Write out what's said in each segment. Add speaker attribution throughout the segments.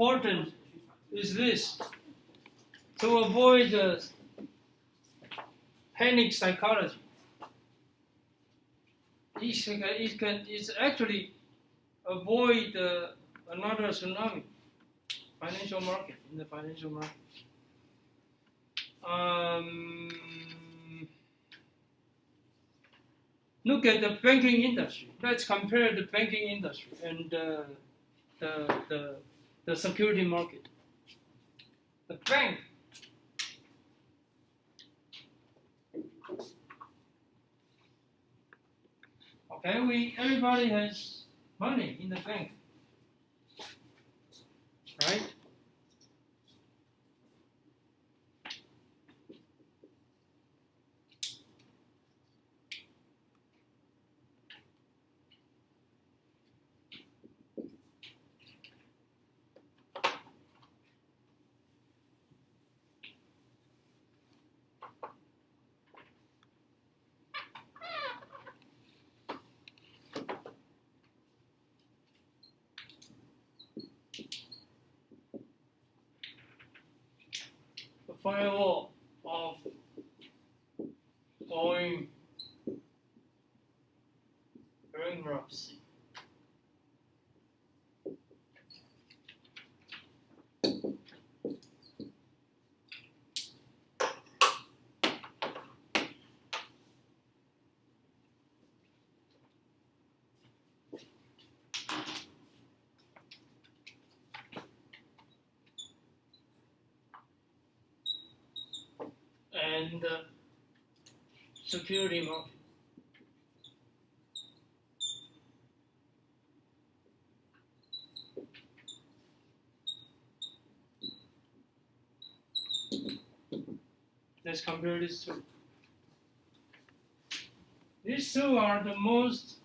Speaker 1: important is this: to avoid panic psychology. It's actually avoid another tsunami, financial market, in the financial market. Look at the banking industry. Let's compare the banking industry and the security market. The bank. Okay, everybody has money in the bank, right? The firewall of going bankruptcy. And security market. Let's compare these two. These two are the most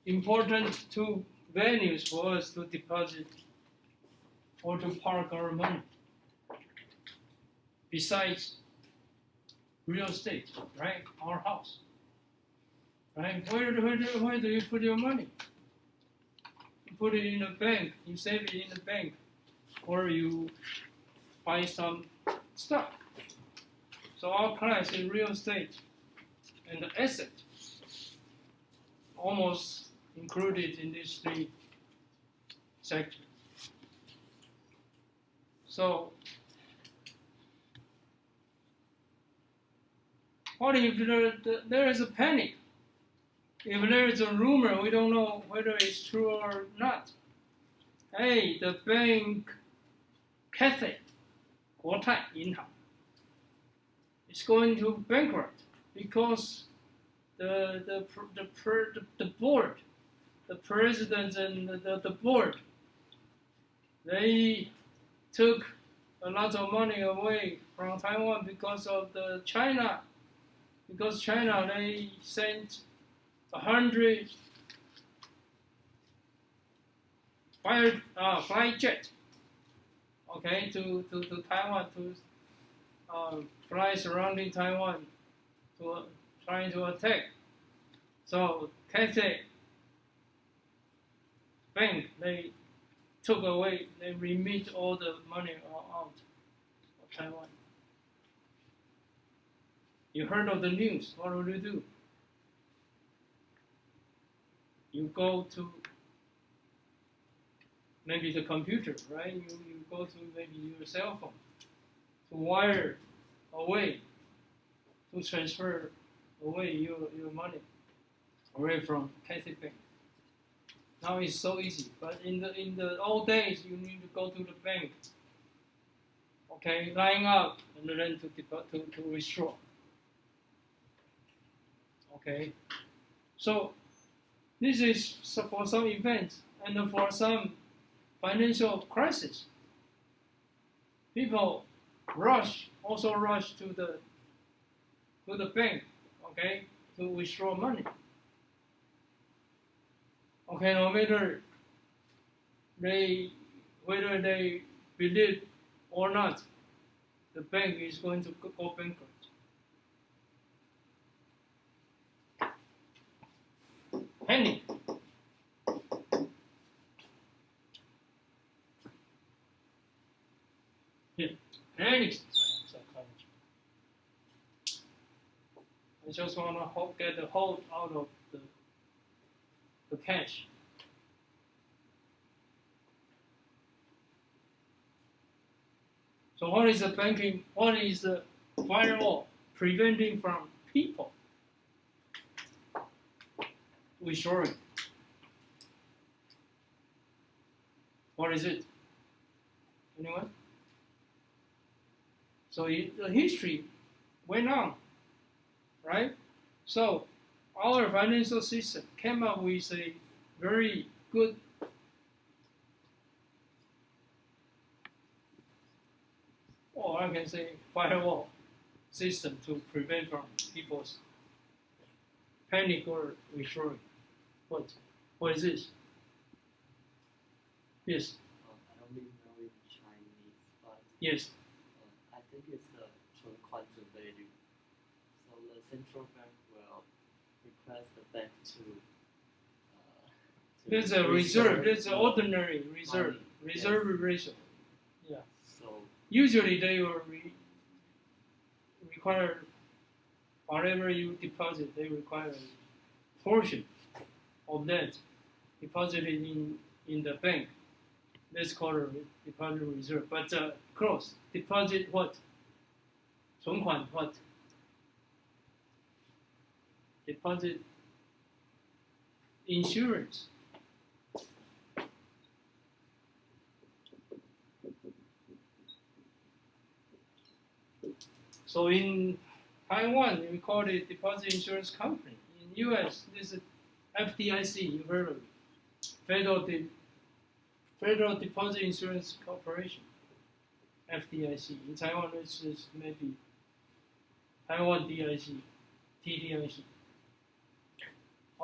Speaker 1: important two venues for us to deposit or to park our money. Besides real estate, right? Our house, right? Where do you put your money? You put it in a bank, you save it in a bank, or you buy some stock. So our class in real estate and the asset almost included in these three sectors. So what if there is a panic? If there is a rumor, we don't know whether it's true or not. Hey, the bank Cathay, 国泰银行, is going to bankrupt because the board, the president and the board, they took a lot of money away from Taiwan because of the China. Because China, they sent 100 flight jet, okay, to Taiwan to fly surrounding Taiwan to trying to attack. So Cathay Bank, they took away, they remit all the money out of Taiwan. You heard of the news, what will you do? You go to maybe the computer, right? You go to maybe your cell phone to wire away, to transfer away your money away from Cathay Bank. Now it's so easy, but in the old days, you need to go to the bank, okay, line up and then to withdraw. Okay, so this is for some events and for some financial crisis. People also rush to the bank, okay, to withdraw money. Okay, no matter whether they believe or not, the bank is going to go bankrupt. Panic. Yeah, panic psychology. I just want to get the hold out of the cash. So what is the banking? What is the firewall preventing from people withdrawing? What is it? Anyone? So the history went on, right? So our financial system came up with a very good or I can say firewall system to prevent from people's panic or withdrawing. What is this? Yes.
Speaker 2: I don't really know in Chinese, but
Speaker 1: Yes.
Speaker 2: I think it's the 存款准备率. So the central bank will request the bank to
Speaker 1: There's a reserve. There's an ordinary reserve.
Speaker 2: Money.
Speaker 1: Reserve
Speaker 2: Yes.
Speaker 1: ratio. Yeah.
Speaker 2: So
Speaker 1: Usually they will require whatever you deposit. They require a portion of that deposited in the bank. That's called a deposit reserve. But close deposit what? 存款 what? Deposit insurance. So in Taiwan, we call it deposit insurance company. In U.S., this is FDIC. You heard of it? Federal Deposit Insurance Corporation. FDIC. In Taiwan, this is maybe Taiwan DIC, TDIC.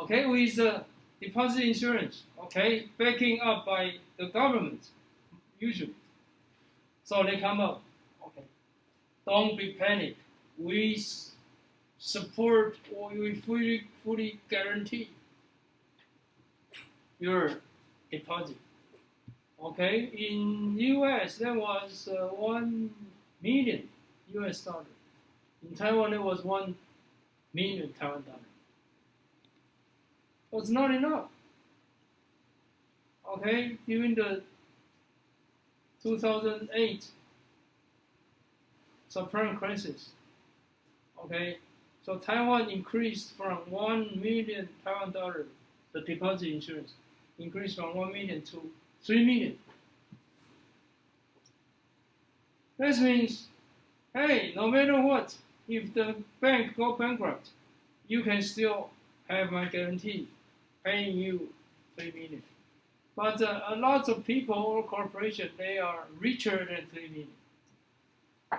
Speaker 1: Okay, with the deposit insurance. Okay, backing up by the government, usually. So they come up. Okay. Don't be panicked. We support or we fully guarantee your deposit. Okay, in U.S. there was 1 million U.S. dollar. In Taiwan there was 1 million Taiwan dollar. But it's not enough. Okay, during the 2008 subprime crisis. Okay, so Taiwan increased from 1 million Taiwan dollar, the deposit insurance increased from 1 million to 3 million. That means, hey, no matter what, if the bank go bankrupt, you can still have my guarantee, paying you 3 million. But a lot of people or corporations, they are richer than 3 million.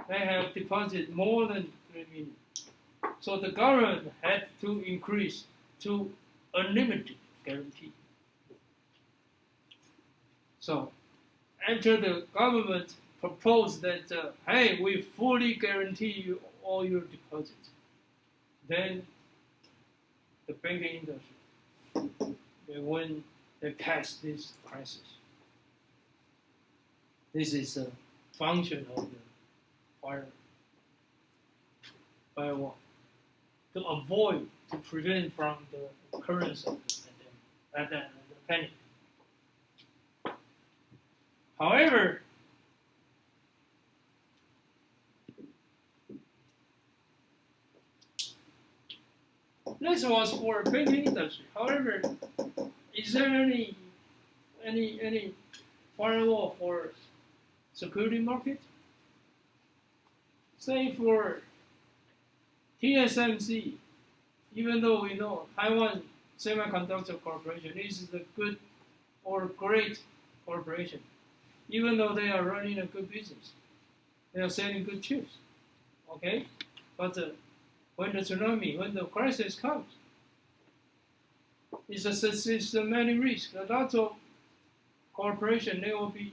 Speaker 1: They have deposited more than 3 million. So the government had to increase to unlimited guarantee. So after the government proposed that, hey, we fully guarantee you all your deposits, then the banking industry, they passed this crisis. This is a function of the firewall to avoid, to prevent from the occurrence of the panic. However, this was for banking industry. However, is there any firewall for security market? Say for TSMC, even though we know Taiwan Semiconductor Corporation is a good or great corporation, even though they are running a good business, they are selling good chips, okay? But when the tsunami, when the crisis comes, it's a systematic risk. A lot of corporations, they will be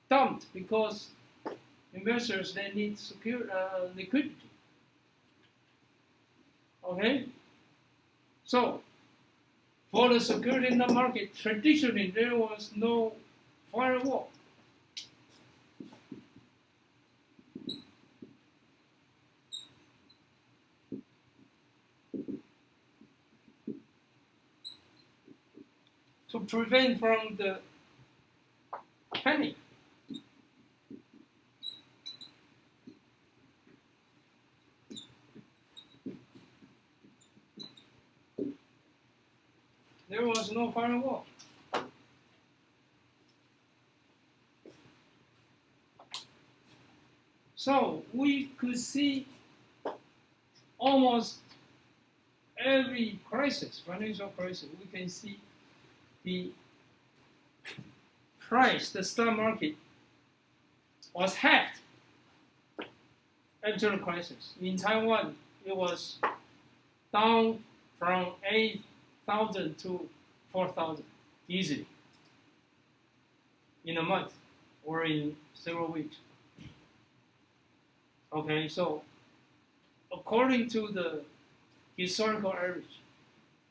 Speaker 1: dumped because investors, they need secure liquidity. Okay? So, for the security in the market, traditionally there was no firewall. prevent from the panic. There was no firewall. So we could see almost every crisis, financial crisis, we can see the price, the stock market was halved after the crisis. In Taiwan, it was down from 8,000 to 4,000 easily in a month or in several weeks. Okay, so according to the historical average,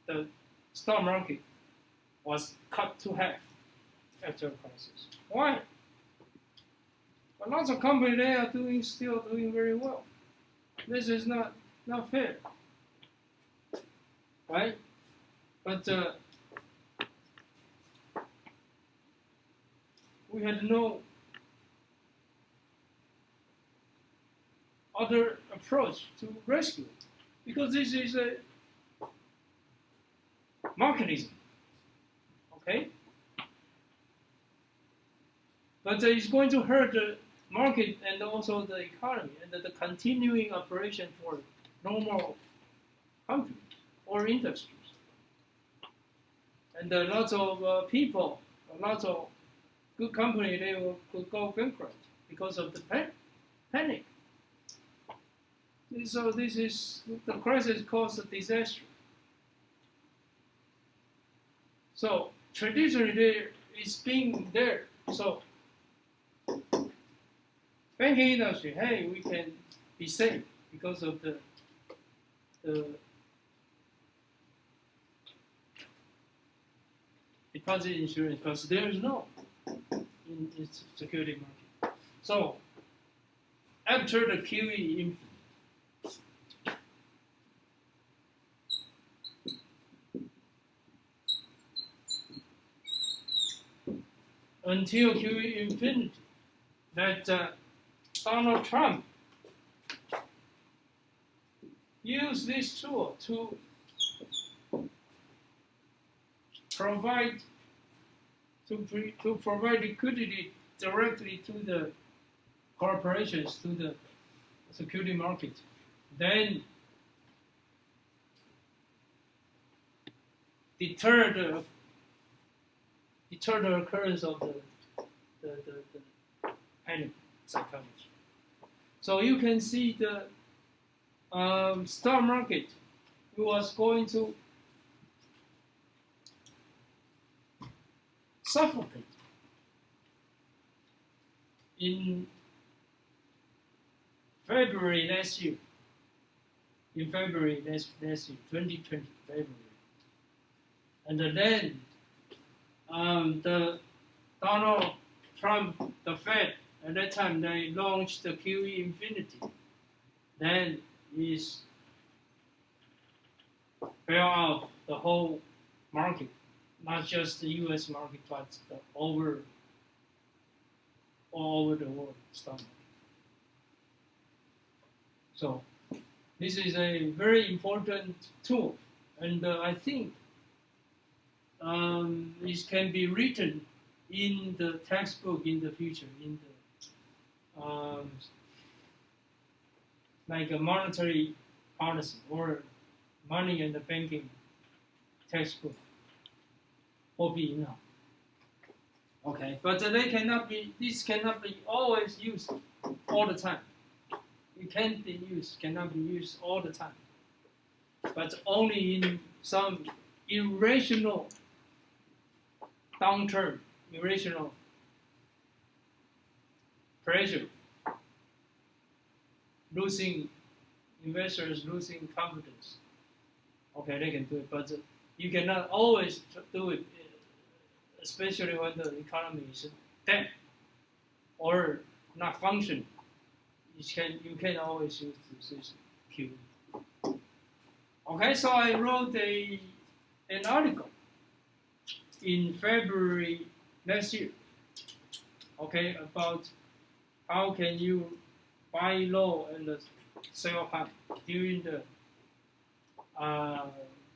Speaker 1: the stock market was cut to half after the crisis. Why? But lots of companies they are still doing very well. This is not fair, right? But we had no other approach to rescue, because this is a mechanism, okay? But it's going to hurt the market and also the economy and the continuing operation for normal companies or industries. And lots of people, lots of good companies, they could go bankrupt because of the panic. So this is, the crisis caused a disaster. So traditionally it's been there. So banking industry, hey, we can be safe because of the deposit insurance, because there is no in its security market. So after the QE infinite, until QE infinity, that Donald Trump used this tool to provide liquidity directly to the corporations, to the security market. Then deter the occurrence of the panic psychology. So you can see the stock market was going to suffocate in February last year. In February last year, 2020, February. And then the Donald Trump, the Fed, at that time they launched the QE infinity. Then is bail out the whole market, not just the U.S. market, but all over the world stock market. So this is a very important tool, and I think it can be written in the textbook in the future, in the like a monetary policy or money and the banking textbook will be enough. Okay, but this cannot be always used all the time. It cannot be used all the time, but only in some irrational downturn, irrational pressure, investors losing confidence. Okay, they can do it, but you cannot always do it, especially when the economy is dead or not functioning. You can always use this QE. Okay, so I wrote an article in February last year. Okay, about how can you buy low and sell high during the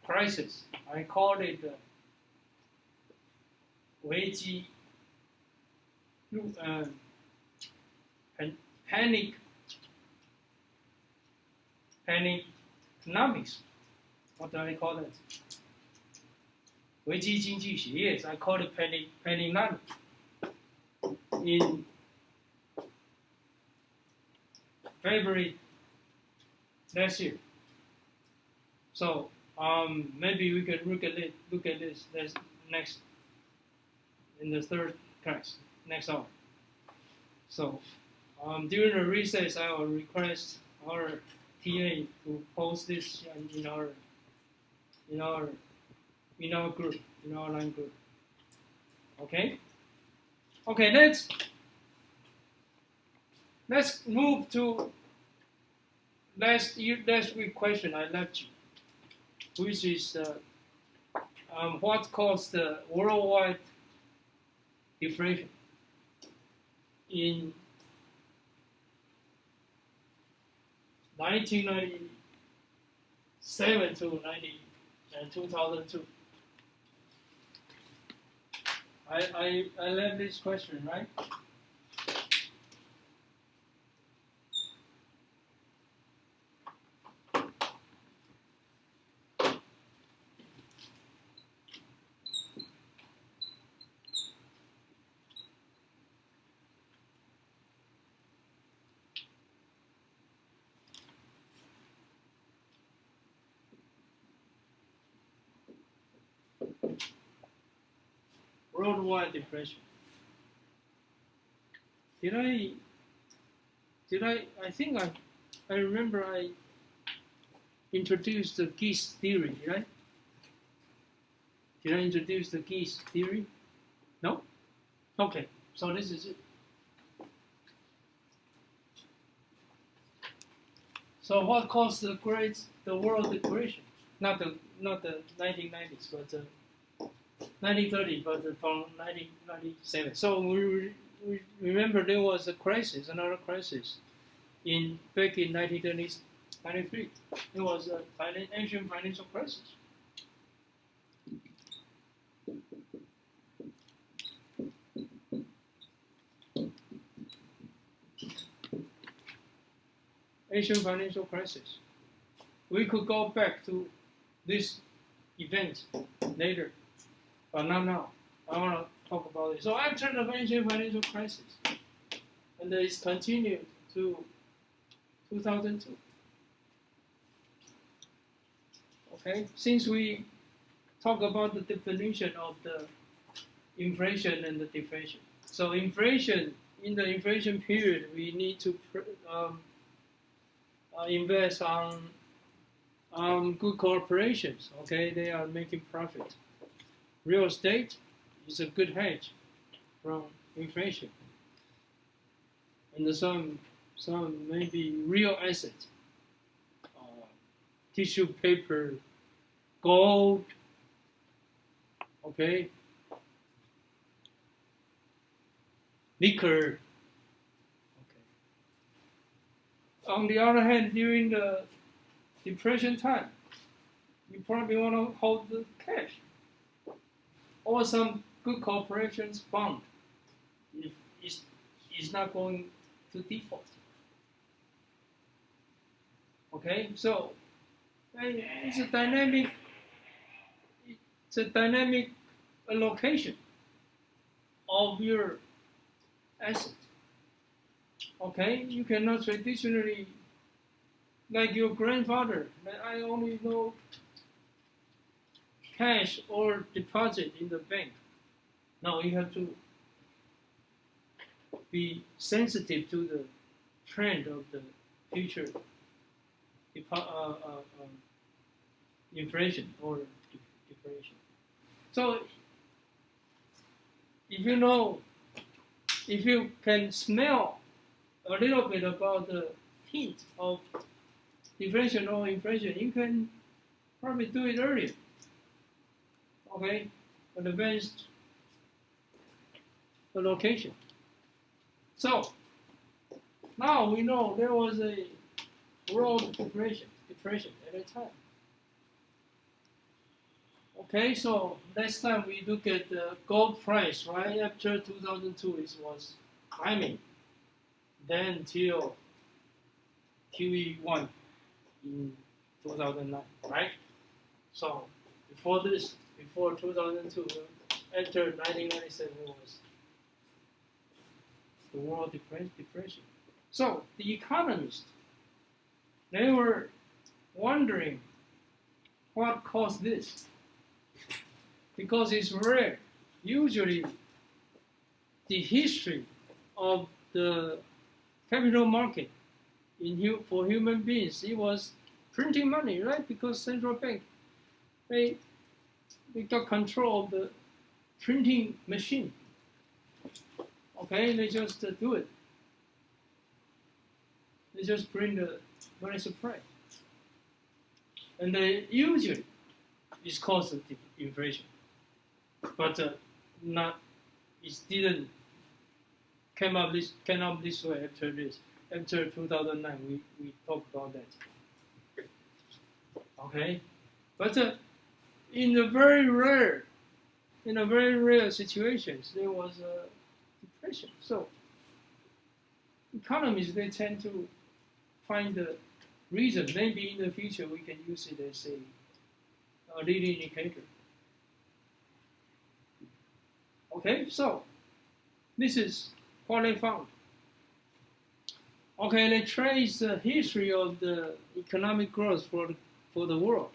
Speaker 1: crisis. I called it危机 panic economics. What do I call it? 危机经济学. Yes, I call it panic in February last year. So maybe we can look at this next in the third class next hour. So during the recess, I will request our TA to post this in our group, in our line group. Okay. Okay. Let's move to last week question I left you, which is what caused the worldwide deflation in 1997 to 2002. I left this question, right? Worldwide depression. Did I think I remember I introduced the Gies theory, right? Did I introduce the Gies theory? No? Okay, so this is it. So what caused the world depression? Not the 1990s, but 1930, but from 1997. So we remember there was another crisis, back in 1993. It was a Asian financial crisis. Asian financial crisis. We could go back to this event later, but not now. I want to talk about it. So after the Asian financial crisis, and it's continued to 2002. Okay, since we talk about the definition of the inflation and the deflation. So inflation, in the inflation period, we need to invest on good corporations. Okay, they are making profit. Real estate is a good hedge from inflation, and some maybe real assets, tissue paper, gold. Okay, liquor. On the other hand, during the depression time, you probably want to hold the cash or some good corporations bond if it's not going to default. Okay, so it's a dynamic allocation of your assets. Okay, you cannot traditionally, like your grandfather, I only know cash or deposit in the bank. No, you have to be sensitive to the trend of the future inflation or deflation. So if you can smell a little bit about the hint of deflation or inflation, you can probably do it earlier. Okay, advanced location. So now we know there was a world depression at that time. Okay, so next time we look at the gold price, right? After 2002, it was climbing. Then till QE1 in 2009, right? So before this, before 2002, after 1997 was the world depression. So the economists, they were wondering what caused this, because it's rare. Usually, the history of the capital market for human beings, it was printing money, right? Because central bank, they got control of the printing machine. Okay, they just do it. They just print the money supply, and they usually it's caused the inflation, but not. It didn't came up this way after this. After 2009, we talked about that. Okay, but in a very rare situations, there was a depression. So economists, they tend to find the reason. Maybe in the future we can use it as a leading indicator. Okay, so this is what they found. Okay, they trace the history of the economic growth for the world.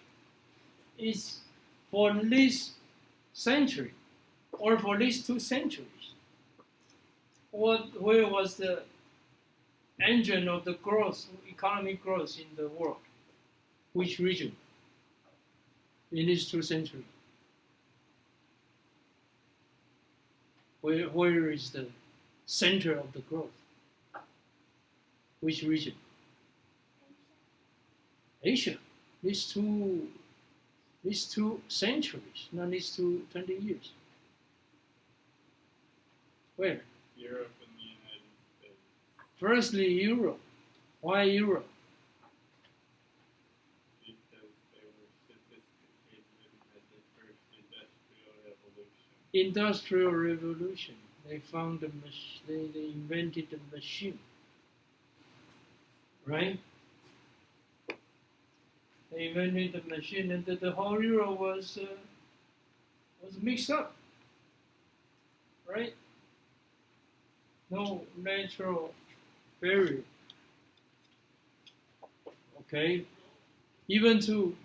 Speaker 1: It's for this century, or for these 2 centuries. Where was the engine of the growth, economic growth in the world? Which region in these 2 centuries? Where is the center of the growth? Which region? Asia. These two centuries, not these 20 years. Where?
Speaker 3: Europe and the United States.
Speaker 1: Firstly, Europe. Why Europe?
Speaker 3: Because they were sophisticated and had the first industrial revolution.
Speaker 1: Industrial revolution. They found they invented the machine. Right? They invented the machine, and the whole Europe was mixed up. Right? No natural barrier. Okay? Even to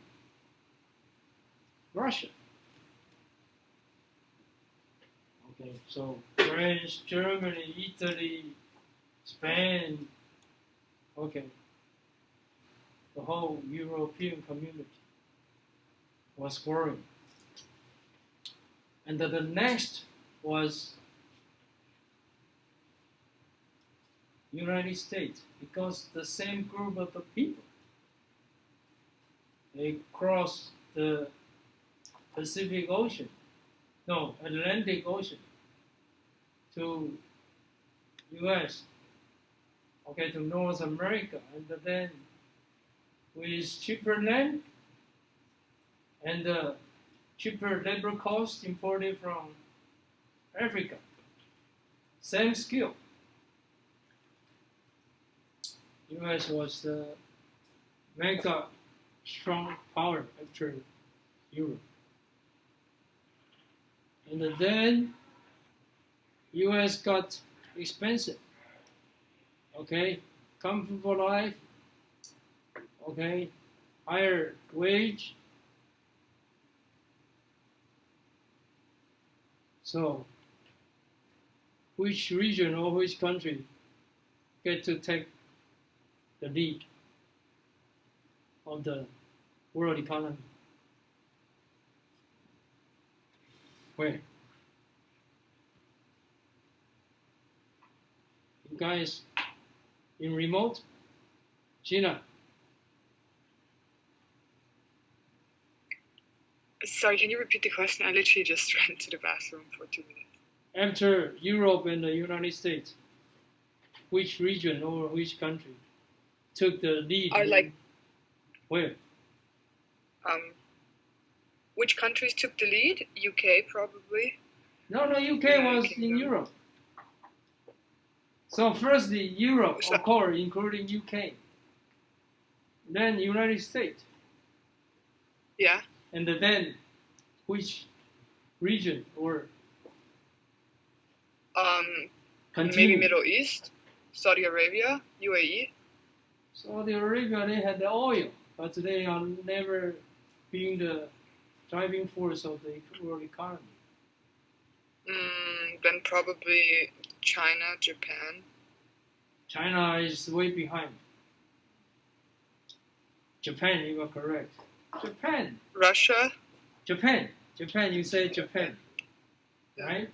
Speaker 1: Russia. Okay, so France, Germany, Italy, Spain, okay, the whole European community was growing. And the next was United States, because the same group of the people, they crossed the Atlantic Ocean to US, okay, to North America, and then with cheaper land and cheaper labor costs imported from Africa, same skill. US was the mega strong power after Europe. And then US got expensive. Okay, comfortable life. Okay, higher wage. So, which region or which country get to take the lead of the world economy? Where? You guys in remote? Gina?
Speaker 4: Sorry, can you repeat the question? I literally just ran to the bathroom for 2 minutes.
Speaker 1: After Europe and the United States, which region or which country took the lead?
Speaker 4: Are like
Speaker 1: where?
Speaker 4: Which countries took the lead? UK probably.
Speaker 1: No, UK was in Europe. So firstly, Europe, of course, including UK. Then United States.
Speaker 4: Yeah.
Speaker 1: And then which region or
Speaker 4: maybe
Speaker 1: continue?
Speaker 4: Middle East, Saudi Arabia, UAE.
Speaker 1: Saudi Arabia, they had the oil, but they are never being the driving force of the world economy.
Speaker 4: Then probably China, Japan.
Speaker 1: China is way behind. Japan, you are correct. Japan.
Speaker 4: Russia.
Speaker 1: Japan, you say Japan, right?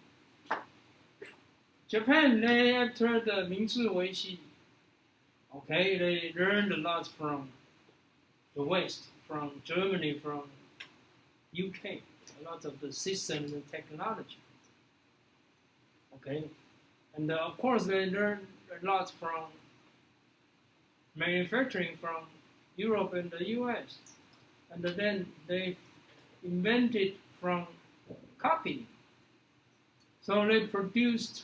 Speaker 1: Japan, they after the Mingzhi Weiqi, okay, they learned a lot from the West, from Germany, from UK, a lot of the systems and technology. Okay, and of course they learned a lot from manufacturing from Europe and the US, and then they invented from copying. So they produced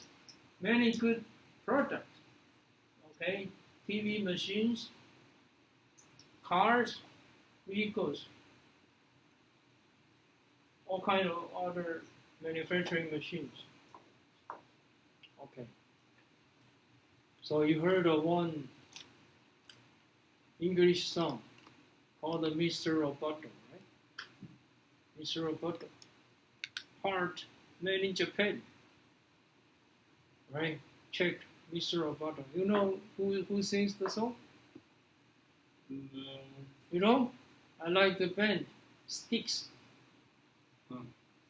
Speaker 1: many good products. Okay, TV machines, cars, vehicles, all kind of other manufacturing machines. Okay. So you heard of one English song called Mr. Roboto, right? Mr. Roboto. Part made in Japan. Right? Check Mr. Roboto. You know who sings the song?
Speaker 3: No.
Speaker 1: You know? I like the band Styx.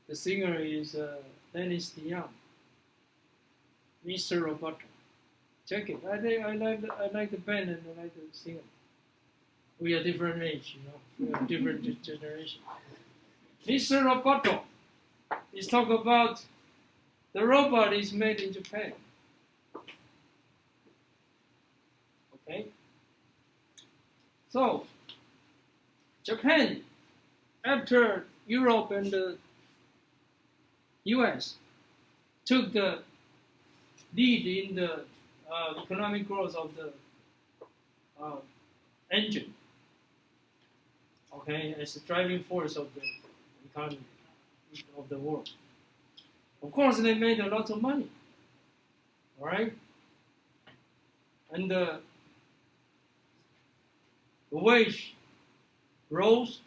Speaker 1: The singer is Dennis DeYoung. Mr. Roboto. Check it. I like the band and I like the singer. We are different age, you know. We are different generation. Mr. Roboto is talk about the robot is made in Japan. Okay. So Japan, after Europe and the US, took the lead in the economic growth of the engine. Okay, as the driving force of the economy of the world. Of course, they made a lot of money. All right, and the wage rose.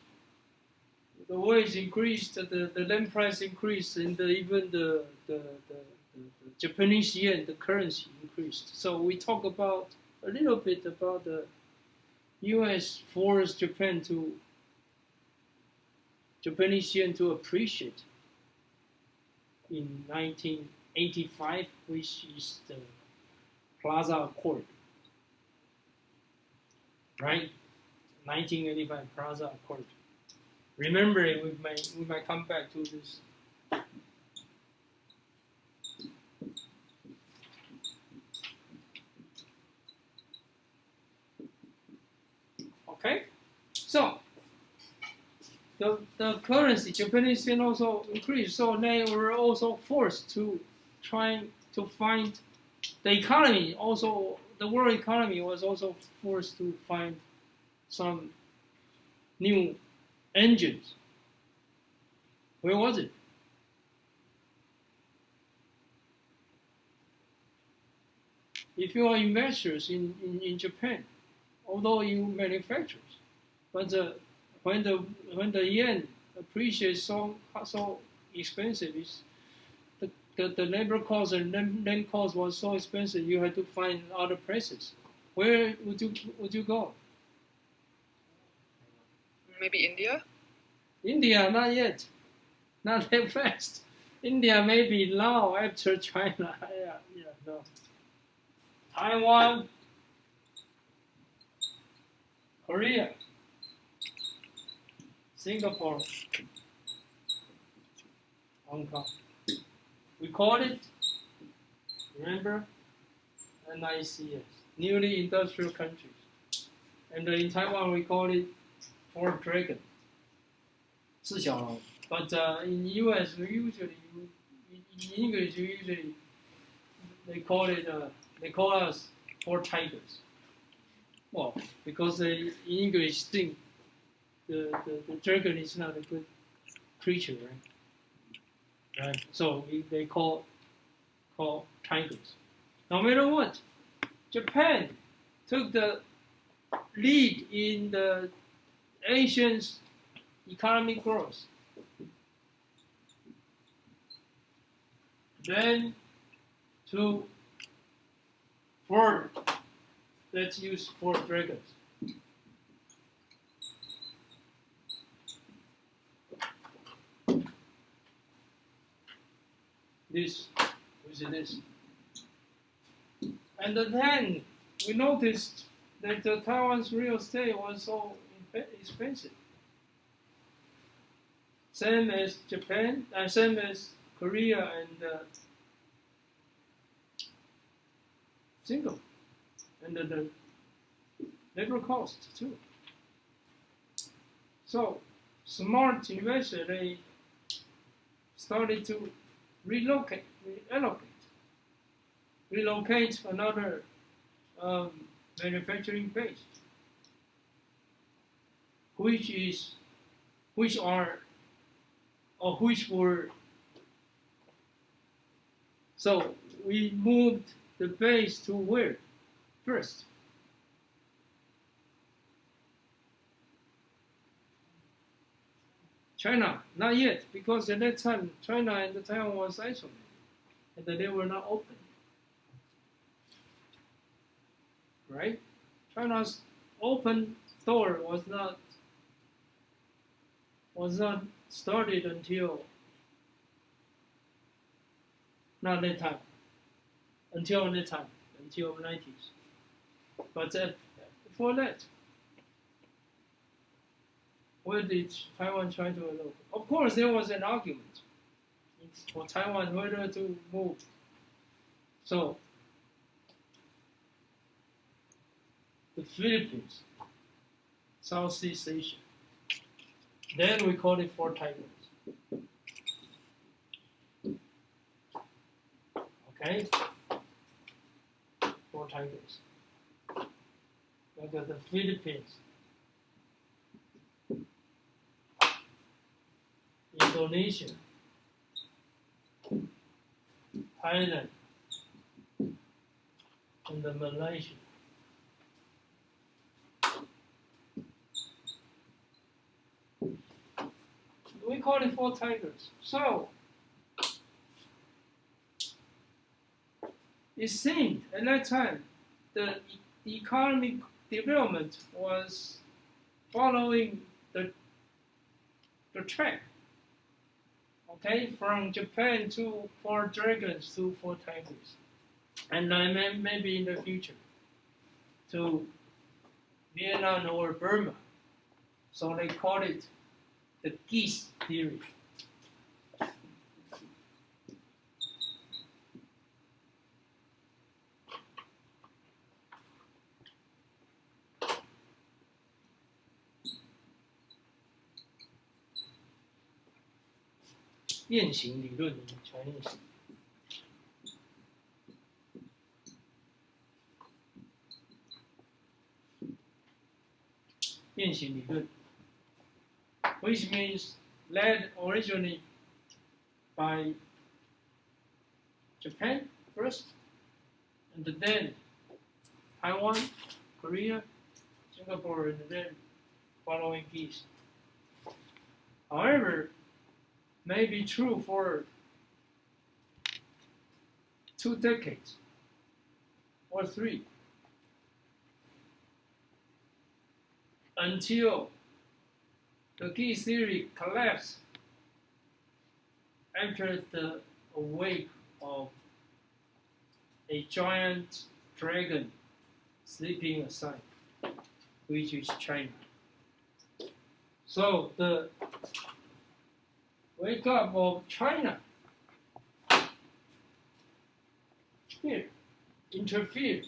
Speaker 1: The wage increased. The land price increased, and even the Japanese yen, the currency increased. So we talk about a little bit about the U.S. forced Japanese yen to appreciate in 1985, which is the Plaza Accord, right? 1985 Plaza Accord. Remember, we might come back to this. Okay, so the currency, Japanese yen also increased, so they were also forced to try to find the economy. Also, the world economy was also forced to find some new engines. Where was it? If you are investors in Japan, although you manufacturers, but when the yen appreciates so expensive, the labor cost and land cost was so expensive, you had to find other places. Where would you go?
Speaker 4: Maybe India?
Speaker 1: India, not yet. Not that fast. India maybe now after China. yeah, no. Taiwan, Korea, Singapore, Hong Kong. We call it, remember, NICS, Newly Industrial Countries. And in Taiwan, we call it Fourth Dragon, 四小龙. But in US, we usually, in English, usually they call us Four Tigers. Well, because they, in English, think the dragon is not a good creature, right? Right. So they call tigers. No matter what, Japan took the lead in the Asian's economic growth. Then to Ford, let's use Four Dragons. This, this. And then we noticed that Taiwan's real estate was so expensive. Same as Japan, same as Korea and Singapore. And the labor cost too. So smart investors, they started to relocate another manufacturing base, which were. So we moved the base to where? First, China, not yet, because at that time China and Taiwan was isolated, and they were not open. Right? China's open door was not started until until the 90s. But before that, where did Taiwan try to relocate? Of course, there was an argument for Taiwan whether to move. So the Philippines, Southeast Asia. Then we call it Four Tigers. Okay? Four Tigers. Look at the Philippines, Indonesia, Thailand, and the Malaysia. We call it Four Tigers. So it seemed at that time the economic development was following the track. Okay, from Japan to Four Dragons to Four Tigers, and maybe in the future to Vietnam or Burma. So they call it the geese theory. Chinese. 变形理论 which means led originally by Japan first, and then Taiwan, Korea, Singapore, and then following geese. However, may be true for 2 decades or 3 until the geese theory collapsed after the wake of a giant dragon sleeping aside, which is China. So wake up of China here interfere.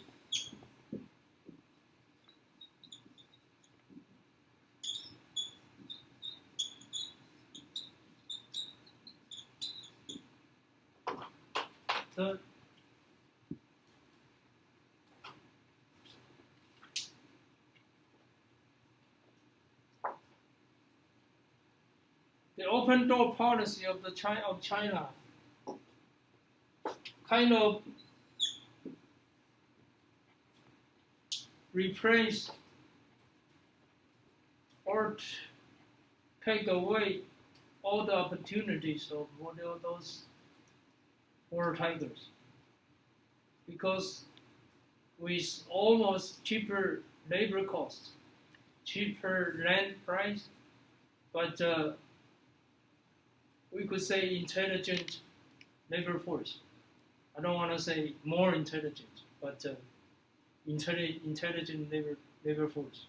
Speaker 1: The open door policy of China kind of replace or take away all the opportunities of those four tigers, because with almost cheaper labor costs, cheaper land price, but we could say intelligent labor force. I don't want to say more intelligent, but intelligent labor force.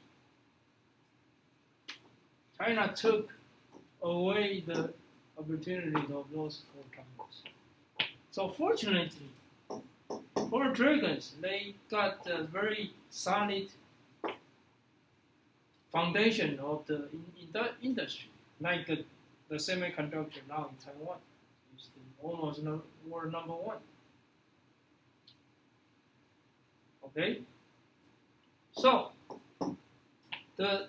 Speaker 1: China took away the opportunity of those four tigers. So fortunately, for dragons, they got a very solid foundation of the industry, like the semiconductor now in Taiwan is almost world number one. Okay, so the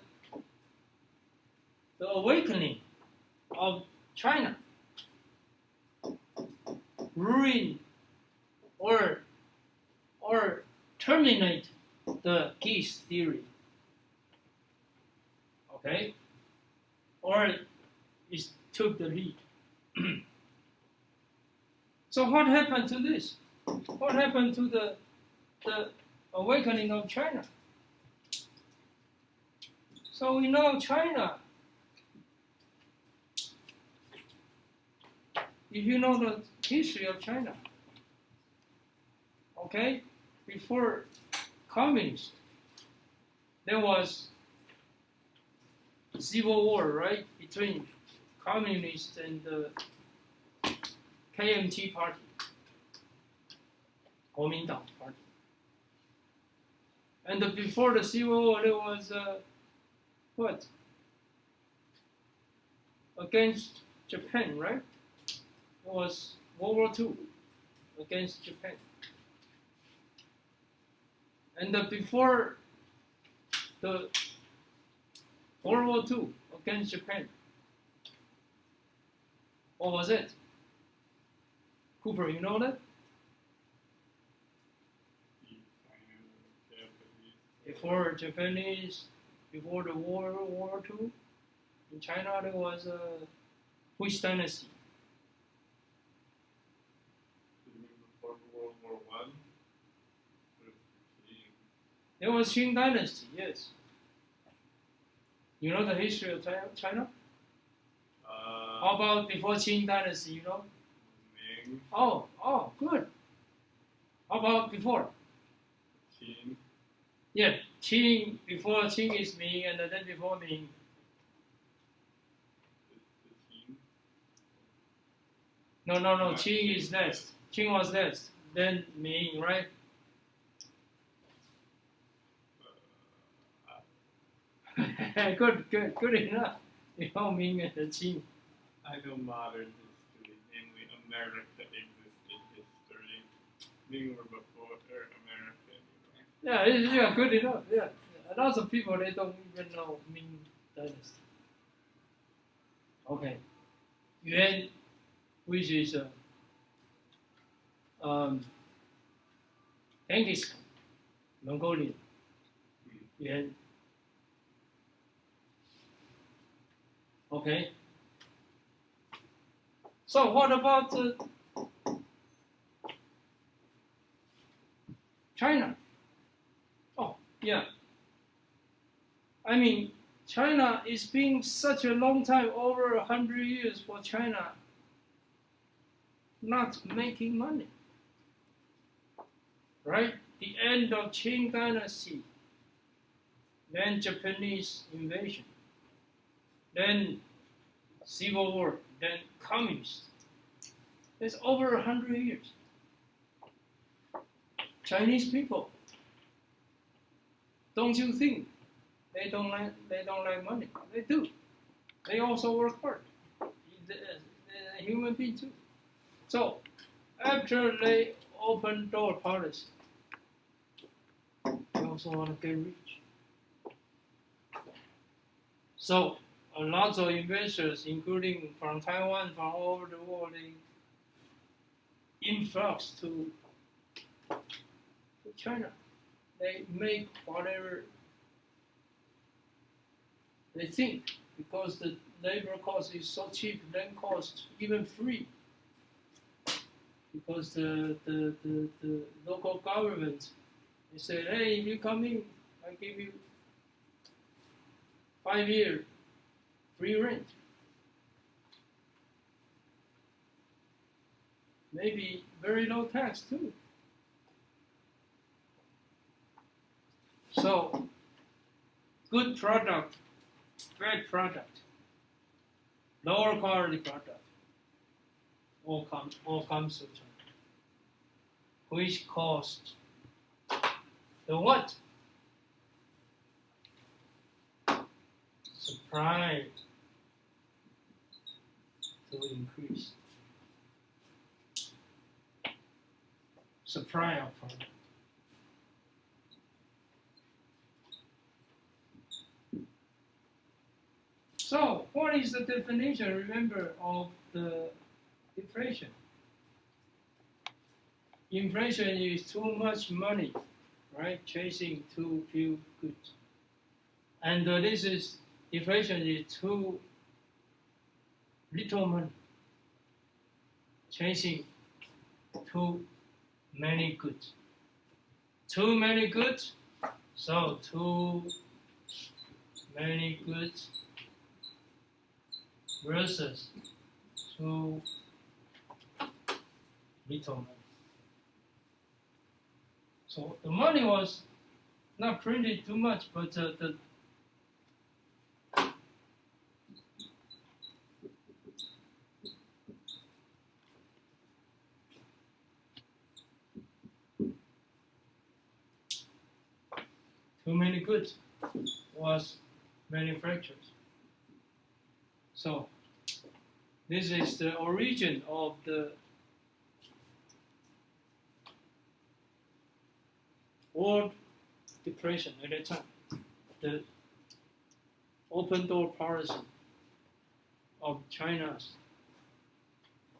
Speaker 1: awakening of China ruin or terminate the geese theory. Okay, or it took the lead. So what happened to this? What happened to the awakening of China? So we know China. If you know the history of China, okay, before communist, there was civil war, right, between communists and the KMT party, Kuomintang party. And before the civil war, there was what? Against Japan, right? It was World War II against Japan. And before the World War II against Japan, what was it? Cooper, you know that? Before Japanese, before the World War II, in China there was which dynasty?
Speaker 3: Before World War I,
Speaker 1: There was Qing dynasty, yes. You know the history of China? How about before Qing dynasty, you know?
Speaker 3: Ming,
Speaker 1: Oh, good. How about before?
Speaker 3: Qin,
Speaker 1: Yeah, Qing, before Qing is Ming, and then before Ming.
Speaker 3: the Qin,
Speaker 1: No, Qing is next. Qing was next, then Ming, right? Good enough. You know Ming and the Qing.
Speaker 3: I know modern history, namely America existed history. Ming were before America anyway.
Speaker 1: Yeah, good enough. Yeah, lots of people they don't even know Ming dynasty. Okay, Yuan, which is Genghis Khan, Mongolian. Yuan. Okay. So what about China? Oh, yeah. I mean, China is being such a long time, over 100 years for China, not making money. Right? The end of Qing dynasty, then Japanese invasion, then Civil War, than communists. It's over 100 years. Chinese people, don't you think they don't like money? They do. They also work hard. They're a human being too. So after they open door policy, they also want to get rich. So a lot of investors, including from Taiwan, from all over the world, they influx to China. They make whatever they think, because the labor cost is so cheap, land cost even free. Because the local government, they say, hey, if you come in, I give you 5-year free rent. Maybe very low tax too. So, good product, bad product, lower quality product, all comes to China, which caused the what? Supply to increase. Supply of product. So, what is the definition, remember, of the inflation? Inflation is too much money, right? Chasing too few goods. And this is, inflation is too little money, chasing too many goods. Too many goods, so too many goods versus too little money. So the money was not printed too much, but the too many goods was manufactured. So this is the origin of the World Depression at that time. The open door policy of China's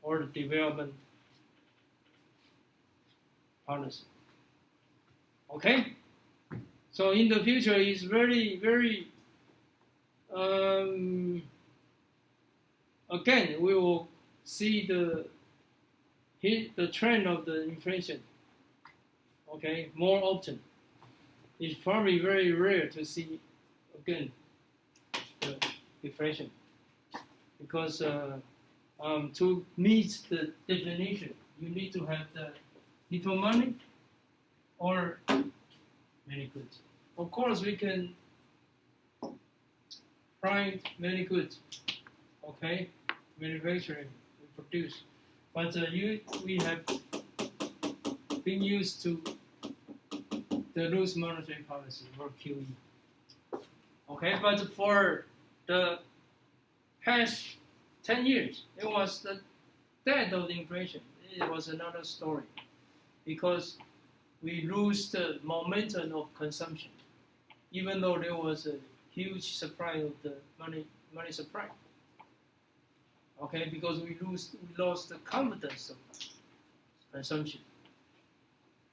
Speaker 1: or the development policy. Okay? So in the future, it's very, very, again, we will see the trend of the inflation, okay, more often. It's probably very rare to see, again, the deflation. Because to meet the definition, you need to have the little money or many goods. Of course, we can find many goods, okay, manufacturing, we produce, but we have been used to the loose monetary policy or QE, okay. But for the past 10 years, it was the death of the inflation. It was another story, because we lose the momentum of consumption, even though there was a huge supply of the money supply. Okay, because we lost the confidence of consumption.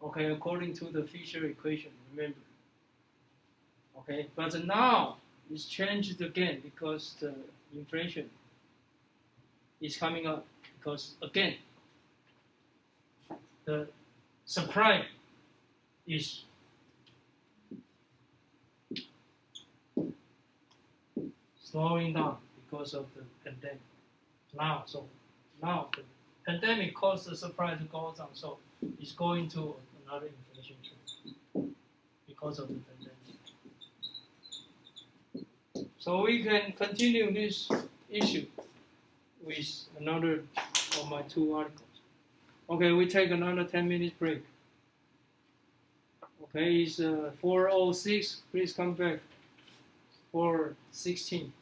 Speaker 1: Okay, according to the Fisher equation, remember. Okay, but now it's changed again because the inflation is coming up, because again the supply is slowing down because of the pandemic. Now the pandemic caused the supply to go down, so it's going to another inflation trend because of the pandemic. So we can continue this issue with with another of my 2 articles. Okay, we take another 10 minutes break. Okay, it's 4:06. Please come back. 4:16.